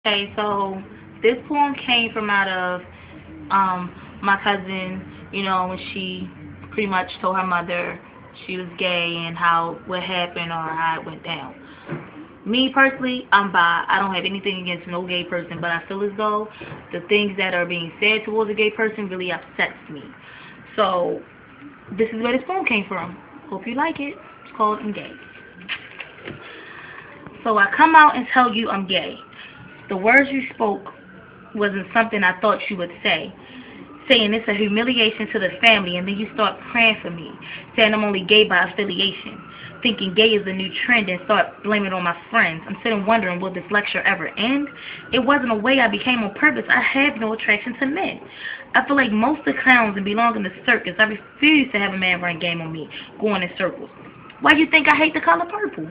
Okay, so this poem came from out of my cousin, when she pretty much told her mother she was gay and how what happened or how it went down. Me personally, I'm bi. I don't have anything against no gay person, but I feel as though the things that are being said towards a gay person really upsets me. So this is where this poem came from. Hope you like it. It's called I'm Gay. So I come out and tell you I'm gay. The words you spoke wasn't something I thought you would say. Saying it's a humiliation to the family, and then you start praying for me, saying I'm only gay by affiliation, thinking gay is a new trend, and start blaming it on my friends. I'm sitting wondering, will this lecture ever end? It wasn't a way I became on purpose. I have no attraction to men. I feel like most of the clowns and belong in the circus. I refuse to have a man run game on me, going in circles. Why do you think I hate the color purple?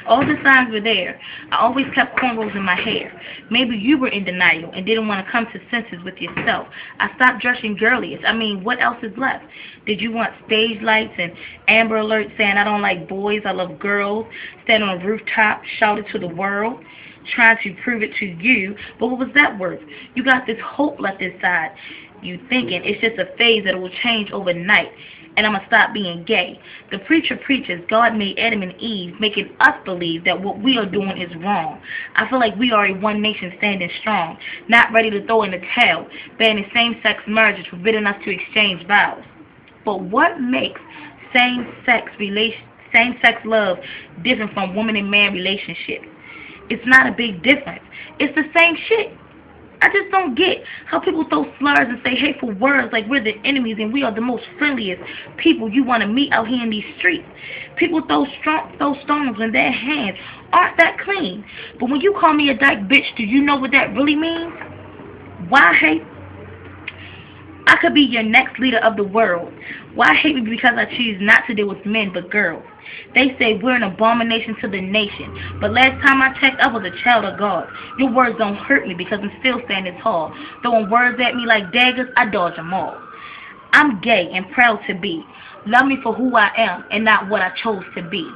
All the signs were there. I always kept cornrows in my hair. Maybe you were in denial and didn't want to come to senses with yourself. I stopped dressing girliest. I mean, what else is left? Did you want stage lights and Amber Alert saying I don't like boys, I love girls, stand on a rooftop, shout it to the world, trying to prove it to you, but what was that worth? You got this hope left inside. You thinking it's just a phase that will change overnight, and I'm going to stop being gay. The preacher preaches God made Adam and Eve, making us believe that what we are doing is wrong. I feel like we are a one nation standing strong, not ready to throw in the towel, banning same-sex marriages, forbidding us to exchange vows. But what makes same-sex love different from woman and man relationships? It's not a big difference. It's the same shit. I just don't get how people throw slurs and say hateful words like we're the enemies and we are the most friendliest people you want to meet out here in these streets. People throw stones when their hands aren't that clean. But when you call me a dyke bitch, do you know what that really means? Why hate? I could be your next leader of the world. Why hate me because I choose not to deal with men but girls? They say we're an abomination to the nation. But last time I checked, I was a child of God. Your words don't hurt me because I'm still standing tall. Throwing words at me like daggers, I dodge them all. I'm gay and proud to be. Love me for who I am and not what I chose to be.